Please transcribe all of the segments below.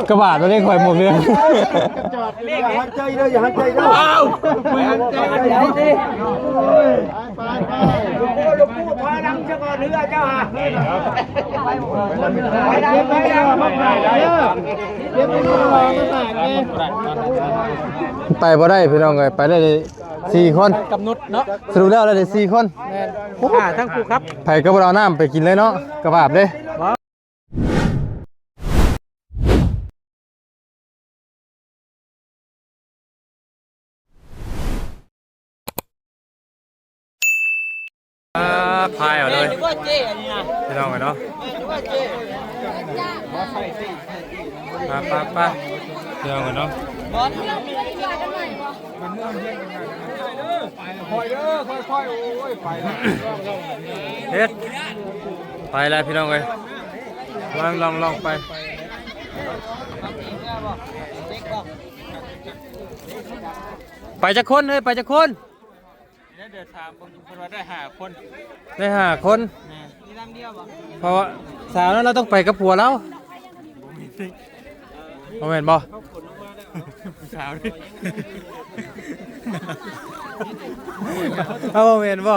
กระบะตัวนี้ข่อยหมดเลยอย่าหันใจเด้ออย่าหันใจเด้อไม่หันใจดิลูกผู้พาลังจะก่อนเรือเจ้าฮะไปบ่ได้พี่น้องเลยไปได้4 คนกำหนดเนาะสรุปแล้วได้4 คนทั้งผู้ครับไผก็บ่เอาน้ำไปกินเลยเนาะกระบะเด้พายเอาเลยพี่น้องเนาะไปพี่น้องเนาะเฮ็ดไปแล้วพี่น้องเลยลองไปจะคนเลยไปจะคนเดี๋ยวถามคนว่าได้5 คนได้5 คนเพราะว่าสาวนั้นเราต้องไปกับผัวเราโมเมนต์บ่สาวนี่เอาโมเมนต์บ่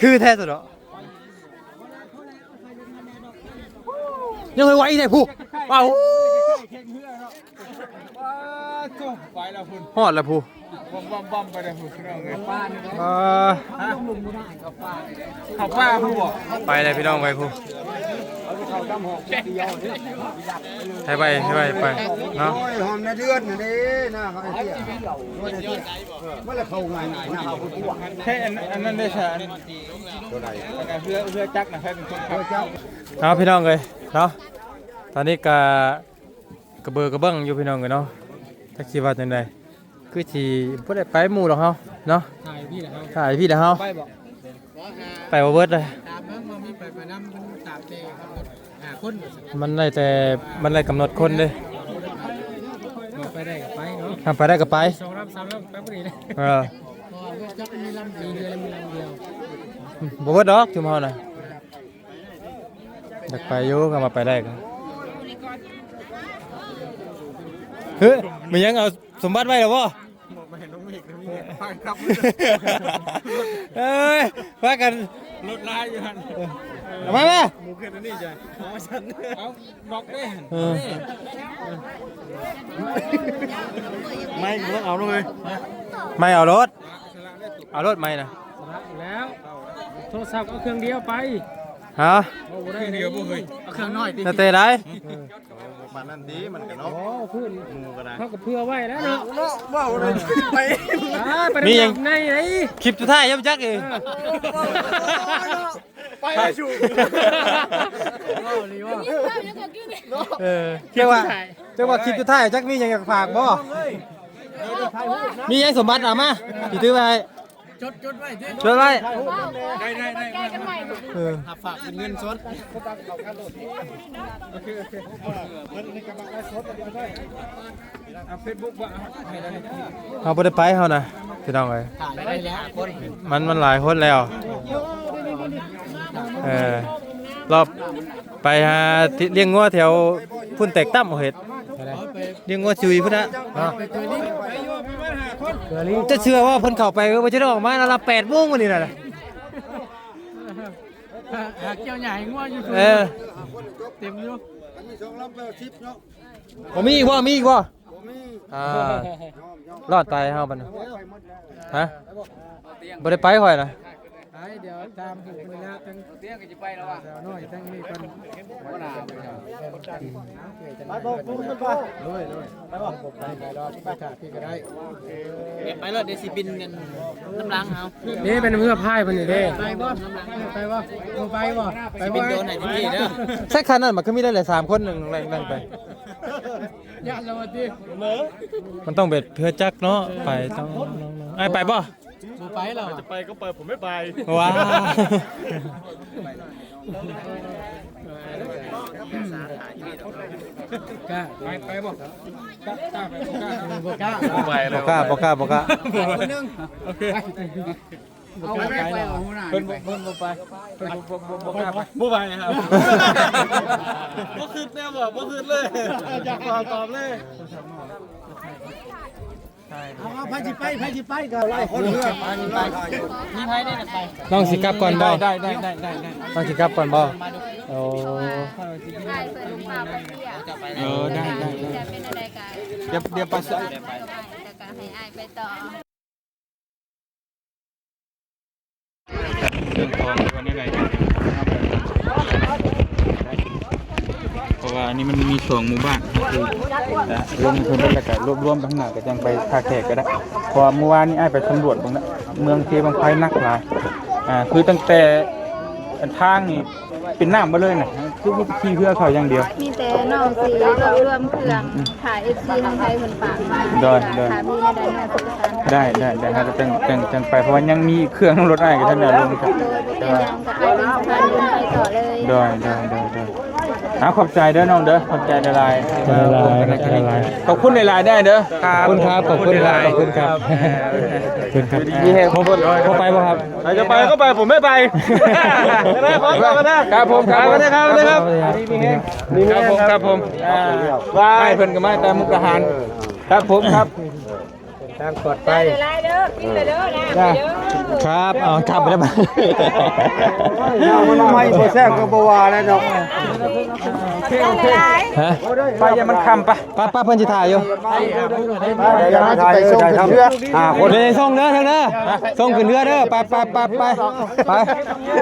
คือแท้สุดเหรอยังไม่ไหวเลยผู้ว้าวไปแล้วคุณฮอดแล้วผู้บอมไปเลยคุณพี่น้องเลยขับป้าผู้บอกไปเลยพี่น้องไปผู้ไปเนาะหอมในเดือนนี่หน้าเขาไอ้เหี้ยเมื่อไรเขาไงหน้าเขาผู้ว่าแค่อันนั้นได้ใช่ตัวไหนเพื่อจักนะแค่เป็นคนขับเอาพี่น้องเลยเนาะตอนนี้กระเบื้องอยู่พี่น้องเลยเนาะถ้าคิดว่าจังไดคือที่บ่ได้ไปหมู่หรอกเฮาเนาะถ่ายพี่แหละเฮาไปบ่เบิดเลยมันได้กำหนดคนเด้ไปได้ก็ไปเนาะไปได้ก็ไป2 ลำ 3 ลำไปพอดีเลยจักมีลำเดียวบ่เบิดดอกชุมเฮาน่ะอยากไปอยู่ก็มาไปได้ก็เฮ้ยมันยังเอาสมบัติไว้หรอวะเอ้ยว่ากันรถลายอยู่หันทำไมแม่หมูเกินนี่จ้ะเอาน็อกได้ไม่ต้องเอาเลยไม่เอารถไม่นะแล้วโทรศัพท์เอาเครื่องเดียวไปฮะเครื่องเดียวบ่เคยเอาเครื่องน้อยดิจะเตะได้มันนั่นดีมันกันเนาะพื้นเขาก็เพื่อไว้แล้วเนาะว้าวเลยไปมีอย่างไหนคลิปสุดท้ายยังจักเองไปชูเจ้าว่าคลิปสุดท้ายจักมีอย่างอยากฝากบ่มียังสมบัติอ่ะมาพี่ตื้อไปจดไว้ได้ฝากเป็นเงินสดโอเคเอาเฟซบุ๊กว่าเอาบ่ได้ไปเฮานะพี่น้องเอ้ยได้แล้วคนมันหลายคนแล้วรอบไปหาเลี้ยงงัวแถวพุ่นแตกตั้มเฮ็ดเลี้ยงงัวจุยพุ่นน่ะจะเชื่อว่าเพิ่นเข้าไปว่าจะได้ออกมาละ8 โมงวันนี้น่ะหาเกี่ยวใหญ่งัวอยู่เต็มอยู่มี2 ลำ10เนาะมีอีกบ่รอดตายเฮาบัดน่ะฮะบ่ได้ไปค่อยน่ะเดี๋ยวตามถึงเวลาตั้งเตี้ยก็จะไปแล้วอ่ะน้อยตั้งนี่คนบ่น่าไปบอกพูดไปเลยไปบอกไปรอไปถ่ายพี่ก็ได้ไปรถเดซิบินกันน้ำล้างเฮานี่เป็นเพื่อพายเพิ่นนี่เด้ไปบ่ไปบินโดนไหนที่เด้อใช่คันนั้นมันก็มีได้หลาย3 คนนึงนั่งไปญาติเราดิมันต้องเบ็ดเพื่อจักเนาะไปต้องไปบ่ไปเหรอจะไปก็ไปผมไม่ไปว้าไปบอกกล้าไปบอกกล้าโอเค เอาไปไปเพิ่นบ่ไปเพิ่นบ่กล้าไป บ่ไปครับบ่คืดแน่บ่คืดเลยอยากตอบเลย เอาพาสิไปก็ไล่ คนเรือไปไป มีไผได้ไป น้องสิกลับก่อนบ่ ได้ น้องสิกลับก่อนบ่โอ้ ได้เปิดลูกพาไปเที่ยวจะไป ได้ เป็นอะไรกัน เดี๋ยวไป แต่ก็ให้อายไปต่อ เรื่องของวันนี้ไงเพราะว่าอันนี้มันมี2หมู่บ้านคือลงทุนแล้วก็รวมๆทั้งหน้าก็จังไปท่าแขกก็ได้เพราะเมื่อวานนี้อ้ายไปสำรวจตรงนั้นเมืองเทบางไพนักหลายคือตั้งแต่ทางนี่เป็นน้ำมาเลยน่ะคือขี่เพื่อเขาอย่างเดียว มีแต่น้องสีรวมเครื่องถ่าย FC น้องไทยคนปากมา ได้ ถ่ายมีในใดน้องสุขสันต์ ได้ครับจังไปเพราะว่ายังมีเครื่องรถอ้ายกับท่านน่ะลงครับ โดยเป็นยังกับไอเป็นสะพานบุญไปต่อเลย ได้ขอบใจเด้อน้องเด้อขอบใจหลายๆขอบคุณหลายๆได้เด้อขอบคุณครับขอบคุณครับขอบคุณครับดีแฮงผมไปบ่ครับจะไปก็ไปผมไม่ไปได้ขอบคุณครับผมครับครับครับผมบายเพิ่นก็มาแต่มุกดาหารครับผมครับ ทางปลอดภัย ครับเอากลับไปได้ไหม มันไม่บ่แซ่บก็บ่ว่าแล้วดอก ฮะ ไปอย่ามันคำไป ป้าเพิ่นสิถ่ายอยู่ อย่าไปส่งขึ้นเรือคน เดี๋ยวส่งเด้อทางเด้อส่งขึ้นเรือเด้อไป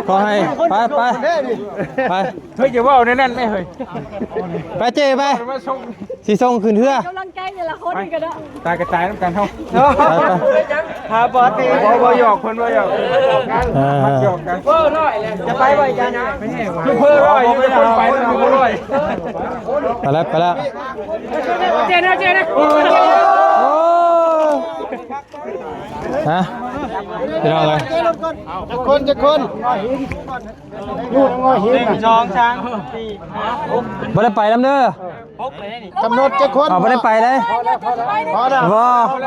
ขอให้ไปเฮ้ยอย่าว่าแน่นๆไม่เฮ้ยไปเจ้ไปสิส่งขึ้นเรือก ำลังใจแต่ละคนกันเนาะ ตายกระจายน้ำกันเฮาหาปกติบ่หยอกคนบ่หยอกมักหยอกกันเพ้อร้อยจะไปไว้จ้านะเพ้อร้อยอยู่เป็นคนไปแล้วเพ้อร้อยไปแล้วเจนะโอ้ฮะพี่น้องเลยจะคนยูดงอหินช่องช้างบ่ได้ไปน้ำเด้อกำหนดจะคนบ่ได้ไปเลยพอแล้วบ่พอแ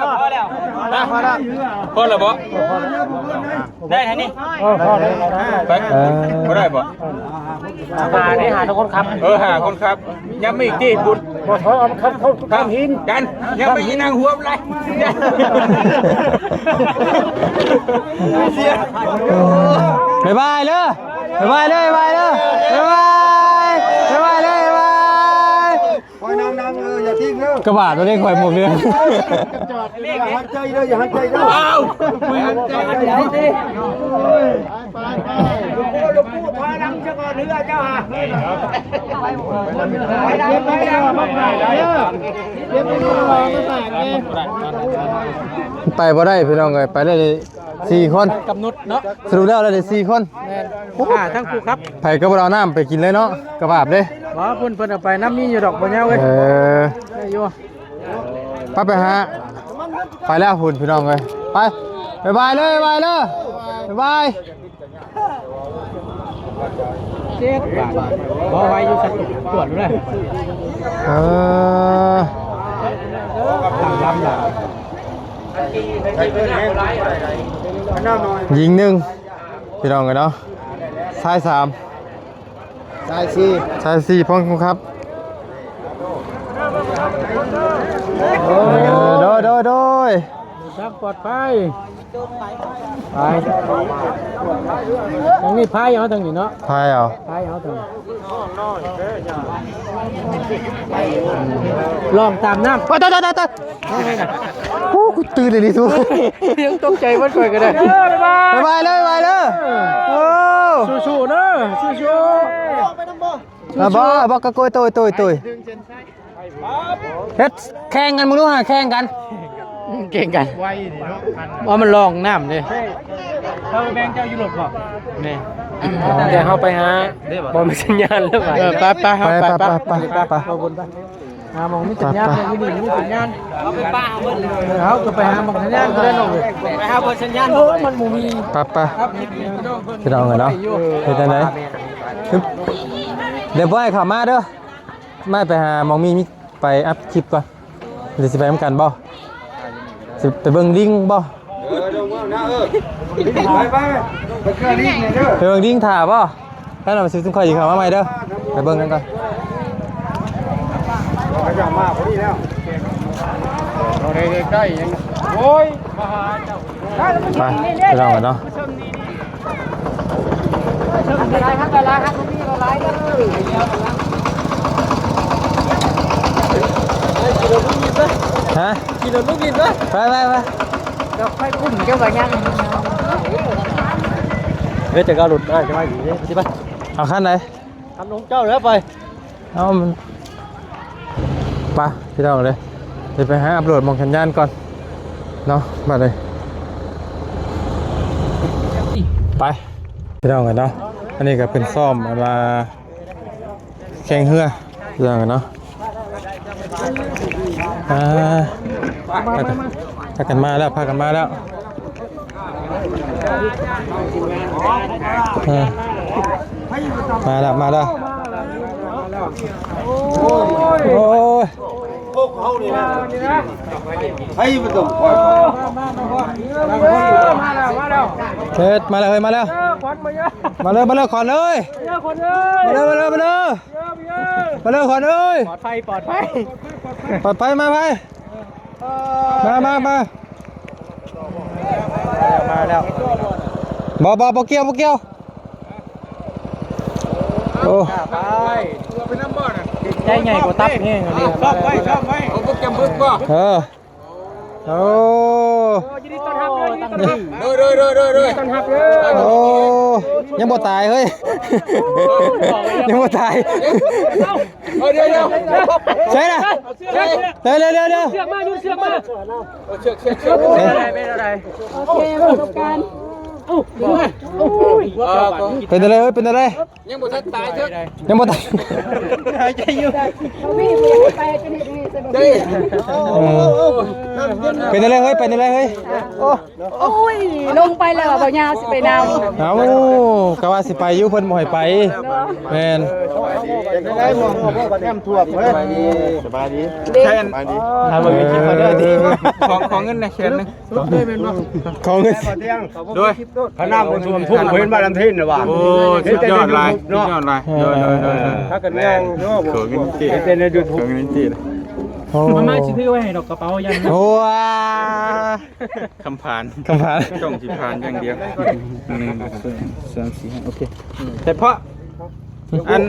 ล้วบ่ได้แค่นี้ไปบ่ได้บ่หาทุกคนครับหาคนครับยังไม่อีกที่บุญบ่ถอยเอาเขาหินกันยังไม่อีนางหัวอะไรบ๊ายบายเลยบ๊ายบายเลยบ๊ายบายเลยบ๊ายบายเลยบ๊ายบาย คอยนางอย่าทิ้งเด้อก ระบะตัวนี้ข่อยหมดเลย อย่าหันใจเด้ออย่าหันใจเด้อ อ้าวไม่หันใจดิลูกปูพานังจะก่อนเรือเจ้าฮะไปบ่ได้พี่น้องเลยไปได้4 คนกำหนดเนาะสรุปแล้วได้4 คนทั้งคู่ครับไผก็บ่เอาน้ำไปกินเลยเนาะกระบาดเด้ บ่เพิ่นเอาไปน้ำมีอยู่ดอกบ่ยาวเว้ยได้อยู่ ไปหาไปแล้วหุ่นพี่น้องเลยไปบ๊ายบายเลยบ๊ายบายเลยบ๊ายบาย 7 บาทบ่ไว้อยู่สักตรวจเลย ยิงหนึ่งพี่น้องกันเนาะชาย3ชาย4พ้องครับโดย ทางปลอดภัยไปทางนี้พายเอาทางนี้เนาะ พายเอา พายเอาทางลองตามน้ำ ตายโอ้กูตื่นเลยดิทุก ยังตกใจมันก่อยก็ได้ บ๊ายบายเลยโอ้ สู้ๆเนาะสู้ บอกกะโกยตุยเฮ็ดแข่งกันมึงรู้ฮะแข่งกัน เก่งกันว่ามันลองน้ำเลยเราแบงเจ้ายุโรปก่อนนี่เดี๋ยวเขาไปหาบอลมีสัญญาณหรือเปล่าไปเอาบนไปหามองมีสัญญาณเลยนี่มีสัญญาณเอาไปป้าเอาบนเขาก็ไปหามองสัญญาณก็ได้หน่อยไปหาบนสัญญาณมันมูมี ไปพี่น้องกันเนาะเป็นจังไดเดี๋ยวบ่ให้เข้ามาเด้อไม่ไปหามองมีไปอัพคลิปก่อนเดี๋ยวสิไปนำกันบ่สิไปเบิ่งลิงบ่ ลงมานะ ไปไปเกลือนี่เด้อ ไปเบิ่งดิ้งถ่าป่ะถ้าเราไปซื้อซุ้มข่อยอีกคำว่าไม่เด้อไปเบิ่งกันก่อน เขาจะมาพอดีแล้ว ใกล้ยังโอ้ยมาหาเจ้า ไปไปลองกันเนาะ อะไรครับอะไรครับพี่อะไรกันเลย ฮะ กินแล้วลูกกินเลย ไปไปไป เราค่อยคุ้มเจ้าแบบยัง เฮ้ยแต่ก็หลุดได้จะมาอยู่นี่ใช่ปะเอาขั้นไหน ทำน้องเจ้าแล้วไป เอามันไปพี่น้องเลยเดี๋ยวไปหาอัปโหลดมองสัญญาณก่อนเนาะมาเลยไปพี่น้องกันเนาะอันนี้ก็เป็นซ่อมมาแข่งเรือพี่น้องกันเนาะพากันมาแล้วพากันมาแล้วมาแล้วโอ้ย พวกเขานี่นะให้มันต้องคอย มาแล้ว เฮ็ดมาแล้วเฮ้ยมาแล้ว ควันมาเยอะ มาเลยขอนเลย เยอะคนเลย มาเลยขอนเลย ปลอดภัย มาไปมาแล้วบ่เกี่ยวโอ้ ไปเป็นน้ำบ่อน่ะใจใหญ่กว่าตับนี่ชอบไว้เอาพวกจำบึกบ่ โอ้ ยินดีต้อนรับเลยต้อนรับเลย โอ้ยังบ่ตายเฮ้ยยังบ่ตายเดี๋ยวใช่นะเดี๋ยว เชือกมายุ่งเชือกมาเชือกเป็นอะไร โอเคประสบการณ์ เป็นอะไรเฮ้ยเป็นอะไร ยังบ่ทันตายเถอะ ยังบ่ตาย หายใจอยู่ พี่ไปจะเห็นมีสนุก เป็นอะไรเฮ้ยโอ้ยลงไปแล้วบ่ยาวสิไปนาว เอ้ากะว่าสิไปอยู่เพิ่นบ่ให้ไปแม่น ได้หมดพวกแอมทั่วเฮ้ยสบายดี ใช่ ถ้าเบิ่งคลิปมาเด้อที ของเงินนะแค่นึง ของเงิน ด้วยพระนามรวมทุ่งเพิ่นบ้านลำทินน่ะว่า โอ้สุดยอดลายสุดยอดลาย ถ้ากันแม่งเนาะเขินกันจีเต้นใน YouTube เขินกันจี มาม่าชื่อไว้ให้ดอกกระเป๋ายัน โอ้ว้า คำผ่าน คำผ่าน จ้องสิผ่านอย่างเดียว1 2 3 4 5โอเคแต่เพราะอัน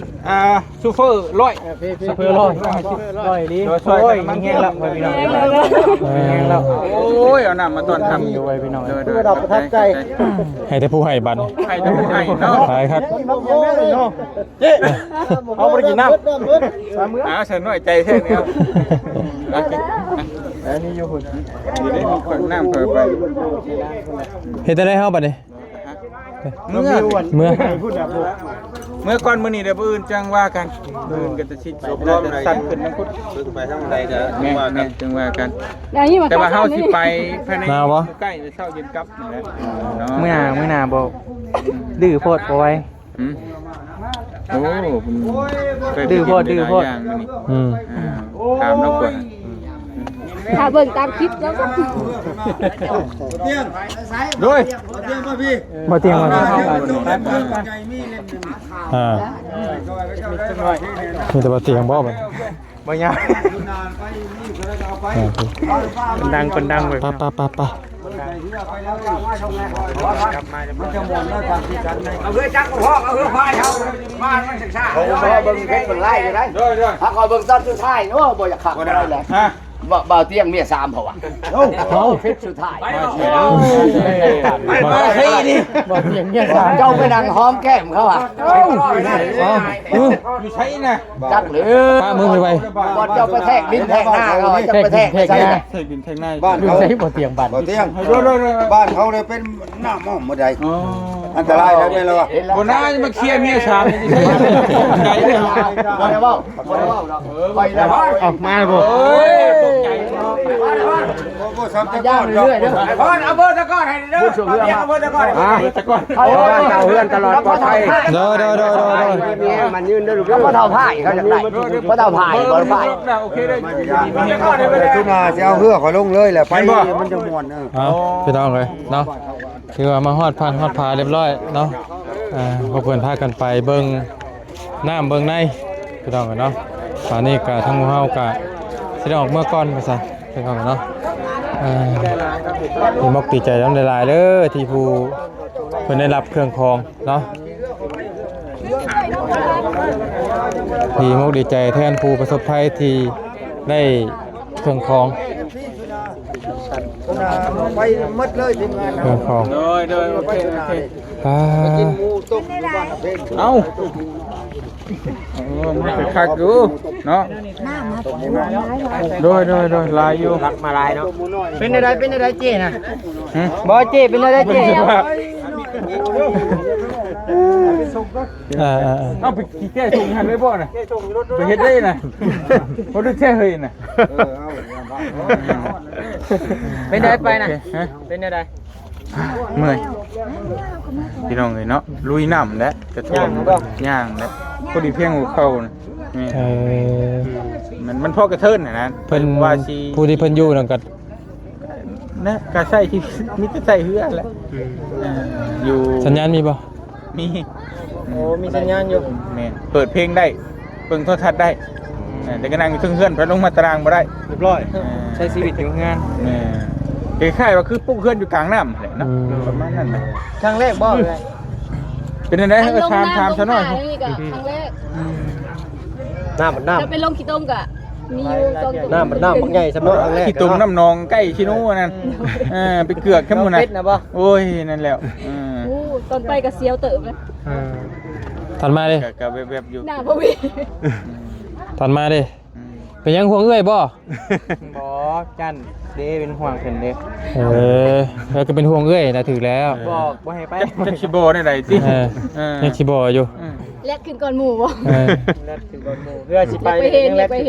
ซูเฟอร์ร้อยซูเฟอร์ร้อยดีร้อยมันแห้งแล้วพี่น้องแห้งแล้วโอ้ยเอาน้ำมาตอนทำอยู่ไว้พี่น้องระดับประทับใจ ให้แต่ผู้ให้บัตร ให้ได้ให้เนาะ ไปครับ เจ๊เอาไปกินน้ำเชิญหน่อยใจแค่นี้อันนี้อยู่หุ่นอยู่ได้มีคนน้ำเปิดไป เฮ็ดได้เฮาบัดนี้ เมื่อ เมื่อ ก่อนมื้อนี้เดี๋ยวอื่นจังว่ากันอื่นก็จะชิดรอบสั่นขึ้นทั้งพุทธ ไปทางใดก็ แม่จังว่ากัน อย่างนี้มา แต่ว่าเฮาสิไปภายในใกล้จะเช้าเย็นกลับนี่แหละเมื่อนาบ่ดื้อโพดบ่ไว้โอ้ดื้อโพดอย่างมื้อนี้ ถามแล้วก่อน ถ้าเบิ่งตามคลิปแล้วก็ เตียง ด้วย เตียงมาพี่ บ่เตียงบ่มีแต่บ่เตียงบ่บัด บ่ยากคนดังไป ปะ เอาเพื่อจักรพ่อเอาเพื่อพายเขาบ้านมันศึกษาเขาเบิ่งเพชรมันไล่อยู่ได้ถ้าคอยเบิ่งตอนสุดท้ายเนาะบ่อยากขับอะไรแหละบ่าวเตียงเมีย3เพราะว่าเขาเพชรสุดท้ายบ่เฮ้ยดิบ่เตียงเมีย3เจ้าไปนั่งหอมแก้มเขาอ่ะอยู่ใช่น่ะ จักหรือ ป้ามือไป บ่เจ้าไปแทกดินแทกหน้าเขาจะไปแทกใส่ ใส่ดินแทงหน้า บ้านเขา ใช้บ่เตียงบัด บ่เตียงบ้านเขาเลยเป็นหน้าหม้อมบ่ได้อันตรายแล้วเนี่ยล่ะ บ่น่าจะมาเคลียร์เมีย3นี่ใช่ใจเลย บ่ได้เว้าดอกไปแล้ว ออกมาบ่เอ้ยตกใจ ย่างเรื่อยๆเด้อไอ้พ่อเอาเบอร์ตะก้อนให้เด้อเอาเบอร์ตะก้อนตะก้อนเอาเพื่อนตลอดปลอดภัย โดมันยืนเด้อลูกพ่อเท่าพ่ายเขาจะได้พ่อเท่าพ่ายบ่พ่ายโอเคเลยทุกนาสิเอาเฮือขอลงเลยแหละไปมันจะม่วนเอาพี่น้องเลยเนาะคือว่ามาฮอดพันฮอดพาเรียบร้อยเนาะพวกเพื่อนพากันไปเบิ่งน้ำเบิ่งในพี่น้องกันเนาะตอนนี้ก็ทั้งหมู่เฮาก็สิได้ออกเมื่อก่อนไปซะพี่น้องกันเนาะมีมกดีใจน้ำหลายๆเด้อที่ผู้เพิ่นได้รับเครื่องคองเนาะที่มกดีใจแทนผู้ประสบภัยที่ได้เครื่องคองไปหมดเลยทีมงาน เครื่องคองโดยโอเคกินหมูต้มบ้านเพชรเอ้ามันคือคักอยู่เนาะโดยลายอยู่รักมาลายเนาะเป็นอะไรเจ๊น่ะบ่เจ๊เป็นอะไรเจ๊เอาไปกี่แก้ส่งหันไม่บ่น่ะไปเฮ็ดได้น่ะบ่ได้แท้เฮ้ยน่ะเป็นอะไรไปน่ะเป็นอะไรเมื่อยพี่น้องเอ้ยเนาะลุยน้ำแล้วจะท่วมย่างแล้วพอดีเพียงหัวเข่านี่มันพอกระเทินนะเพิ่นว่าสิ ผู้ที่เพิ่นอยู่นั่นก็นะกะใส่ที่มีแต่ใส่เฮือแหละอยู่สัญญาณมีบ่มี โอ้มีสัญญาณอยู่แม่เปิดเพลงได้เบิ่งโทรทัศน์ได้แต่ก็นั่งอยู่เฮือนไปลงมาตารางบ่ได้เรียบร้อยใช้ชีวิตอยู่งานคล้ายๆว่าคือปุ๊กเฮือนอยู่กลางน้ำแหละนะประมาณนั้นนะครั้งแรกบ่เลยเป็นจังได๋ชามซะหน่อยครั้งแรกน้ำจะเป็นลงขี้ต้มกะมีอยู่2ตัวน้ำบักใหญ่สำเนาครั้งแรกขี้ตุ่มน้ำนองใกล้ชิโน่นั่นไปเกือกแค่หมู่น่ะโอ้ยนั่นแล้วตอนไปก็เสียวเติบเลยทันมาดิก็แบบอยู่หน้าบ่มีทันมาดิเป็นยังห่วงเอ้ยบ่จันเด้เป็นห่วงเพิ่นเด้แล้วก็เป็นห่วงเอ้ยนะถือแล้วบอกบ่ให้ไปจักสิบ่ได้ใดติยังสิบ่อยู่แลกขึ้นก่อนหมู่บ่แลกขึ้นก่อนหมู่เพื่อสิไปไปเห็นได้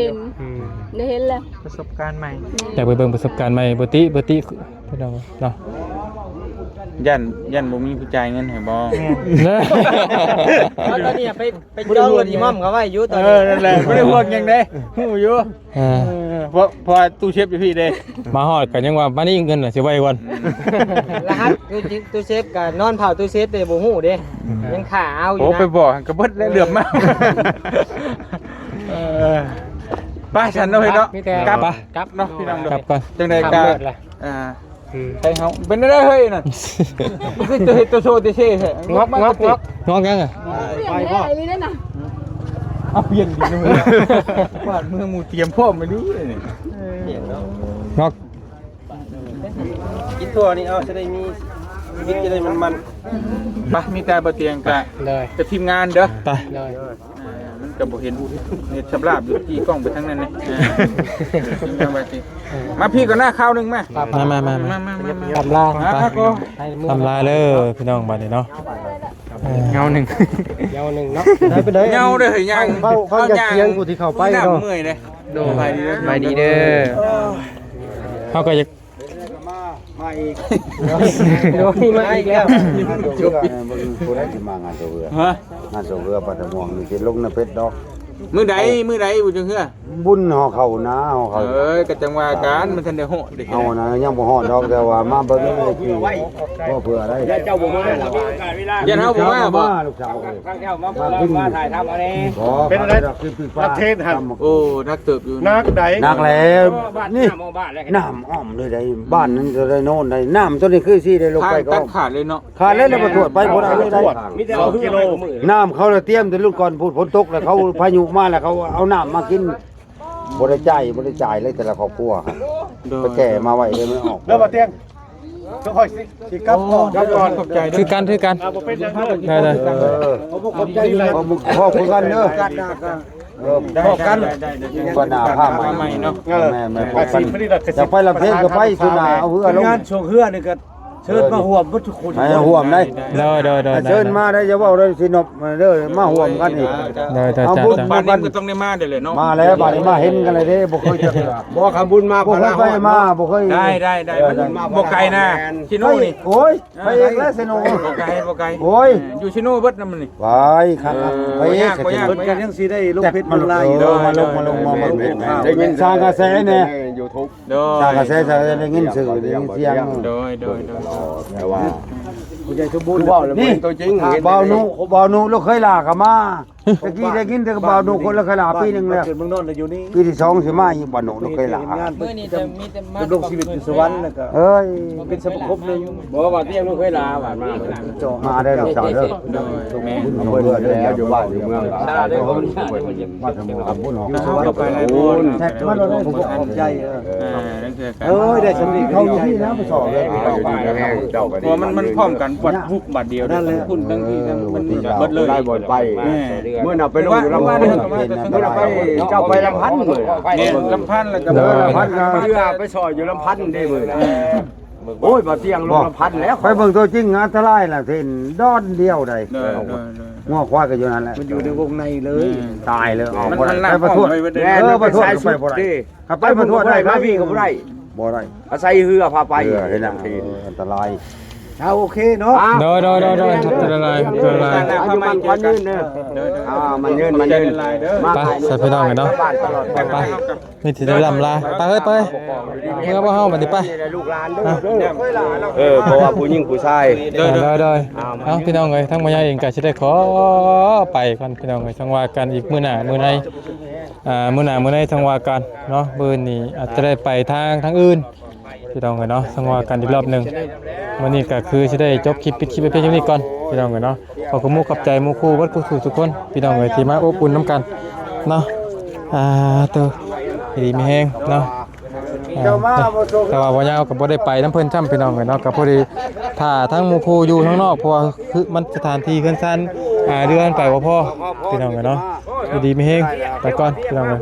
เห็นแล้วประสบการณ์ใหม่อยากไปเบิ่งประสบการณ์ใหม่บ่ติพี่น้องเนาะยันบ่มีผู้จ่ายเงินให้บ่ตอนนี้ไปจองรถอีม่อมเขาไว้อยู่ตอนนี้นั่นแหละบ่ได้ห่วงหยังเด้ฮู้อยู่พอตู้เชฟอยู่พี่เด้มาฮอดก็ยังว่ามานี่เงินน่ะสิไว้ก่อนรหัสตู้เซฟก็นอนเผาตู้เซฟเด้บ่ฮู้เด้ยังขาเอาอยู่นะโอ้ไปบอกก็เบิดแล้วเหลือมมากไปฉันเนาะเนาะกลับเนาะพี่น้องเด้อกลับก่อนจังได๋ก็ใช่เฮาเป็นได้เฮ้ยน่ะคือตัวเฮ็ดตัวโชว์ตัวเช่งอกยังอ่ะไปบ่นี่นั่นน่ะเอาเปลี่ยนดิเนาะวาดมือหมู่เตรียมพร้อมไปดินี่เปลี่ยนเนาะงอกกินตัวนี้เอาจะได้มีวิตจะได้มันไปมีแต่บ่เตียงกะเลยกับทีมงานเด้อไปเลยมันก็บ่เห็นเฮ็ดสำราบอยู่ที่กล้องไปทั้งนั้นนี่มาพี่ก็หน้าข้าวนึงมาทำลาทำลาเลยพี่น้องบัดนี้เนาะเงาหนึ่งเนาะได้ไปเลยเงาเด้อยังเขาจะเสียงกูที่เข้าไปเนาะเมื่อยเด้โดไปดีเด้อเขาก็จะมาอีกโดนมาอีกแล้วจบผู้ใดสิมางานโซเรืองานโซเรือปัตตม่วงนี่สิลงในเพชรดอกมื้อใดบุญจังเฮือบุญห่อเข้านะห่อเข้าก็จังว่าการมันทันได้ฮอดเด้เอานะยังบ่ฮอดดอกแต่ว่ามาเบิ่งเลยคือบ่เผื่ออะไรเจ้าบ่มายันเฮาบ่มาบ่ลูกสาวข้างเจ้ามาถ่ายทำอันนี้เป็นอะไรคือประเทศครับโอ้นักเติบอยู่นักใดนักแล้วนี่น้ำอ้อมเลยได้บ้านนั้นจะได้โน่นได้น้ำตัวนี้คือสิได้ลงไปก็ขาดเลยเนาะขาดเลยแล้วมาตรวจไปบ่ได้เลยได้2กิโลน้ำเขาเตรียมแต่ลูกก่อนฝนตกแล้วเขาพายุมาแล้วเขาเอาน้ำมากินบริจ่ายเลยแต่ละครอบครัวครับไปแก่มาไว้เลยไม่ออกแล้วมาเตียงก็ค่อยสิกลับก่อนขอบใจคือกันได้ขอบใจอยู่เลยขอบคุณกันเด้อพบกันก็นาผ้าใหม่เนาะแม่พบกันจะไปลำเพลงก็ไปสุนาเอาเฮือลงงานช่วงเฮือนี่ก็ เชิญมาห่วมบ่ทุกคน ให้ห่วมได้ โดย เชิญมาได้จะเว้าได้สินบเด้อมาห่วมกันอีก โดย เอา จ้า บุญ จ้า บ้านนี้ก็ต้องได้มาเด้อเลยเนาะ มาแล้วบัดนี้มาเห็นกันเลยเด้บ่เคยเจอบ่คำบุญมาบ่เคยไปมาบ่เคย ได้มันบ่ไกลนะชิโน่นี่ โอ้ยไปเองแล้วสิโน บ่ไกล โอ้ย อยู่ชิโน่เบิดนำมันนี่ ไปครับไปเอง บ่ยาก เพิ่นกันยังสิได้ลงเพชรมันลายมาลงได้ยินสร้างกระแสแน่ YouTube โด สร้าง ย กระแสจะได้ยินสื่อได้ยินเสียง โดย แต่ว่าผู้ใหญ่สมบูรณ์เว้าแล้วเป็นตัวจริง บ่าวนุลูกเคยลาก็มาตะกี้ได้กินแต่บ่าวนุคนละเคยลาปีนึงแล้วปีที่2สิมาอีกบ่าวนุลูกเคยลา มื้อนี้จะมีแต่มาดำรงชีวิตอยู่สวรรค์แล้วก็ เอ้ย เป็นสมาคมนึง บ่ว่าเตี้ยลูกเคยลาหวานมา มาได้ลูกสาวเด้อ แม่ เอาเบิ่งแล้วอยู่บ้านอยู่เมือง ตาได้คน มาทำบุญบุญ อยู่สวรรค์ไปหลายคน แท็กมาเลยผมขอบใจ นั่นคือกัน เอ้ยได้สำลีเขาอยู่ที่นะไปสอบเลย เจ้าก็ เพราะมันพร้อมกันวัดทุกบัดเดียวทั้งคุณทั้งที่ทั้งมันเบิดเลย ได้บ่ไปเมื่อน่ะไปลงอยู่ลำพันเมื่อน่ะไปเจ้าไปลำพันมื้อ เนี่ยลำพันแล้วก็ ลำพันก็ เรือไปซอยอยู่ลำพันได้มื้อน่ะโอ้ยบ่เตียงลงลำพันแล้ว ไปเบิ่งตัวจริงอันตรายล่ะเส้นดอนเดียวได้ เด้อ งัวควายก็อยู่นั่นแหละ มันอยู่ในวงในเลย ตายเลย มัน ไป ทันหน้า ประ พ ท้ ร้อ ว ม ง ไปเด้ แม่ อ ไปใส่สุดดิ ครับไปประท้วงได้ มาพี่ก็บ่ได้ บ่ได้ อาศัยเรือพาไป เห็นอันตราย เอาโอเคเนาะ โดยจะละลายจะละลาย อายุมันควันยืนเด้อมันยืนมา ไปใส่พี่น้องกันเนาะไปมีที่จะลำลาไปเฮ้ยไปเมื่อว่าเฮาบัดนี้ไป ลูกหลานเด้อเพราะว่าผู้หญิงผู้ชาย โดยเอ้าพี่น้องเอ้ยทั้งมายาเองก็สิได้ขอไปก่อนพี่น้องเอ้ยทั้งว่ากันอีกมื้อหน้ามื้อในมื้อหน้ามื้อในทั้งว่ากันเนาะมื้อนี้อาจจะได้ไปทางอื่นพี่น้องเอ้ยเนาะทั้งว่ากันอีกรอบนึงวันนี้ก็คือสิได้จบคลิปปิดคลิปไปเพียงเท่านี้ก่อนพี่น้องเอ้ยเนาะขอบคุณมุกขอบใจหมู่คู่วัดคู่ทุกคนพี่น้องเอ้ยที่มาอบอุ่นน้ำกันเนาะตัวดีมีแฮงเนาะแต่ว่าวันยาวกับบ่ได้ไปน้ำเพิ่นจ้ำพี่น้องเลยเนาะกับพอดีถ้าทั้งหมู่คู่อยู่ข้างนอกเพราะว่าคือมันสถานที่เคลื่อนสั้นเดือนไปว่าพ่อพี่น้องเลยเนาะดีมีแฮงไปก่อนพี่น้องเลย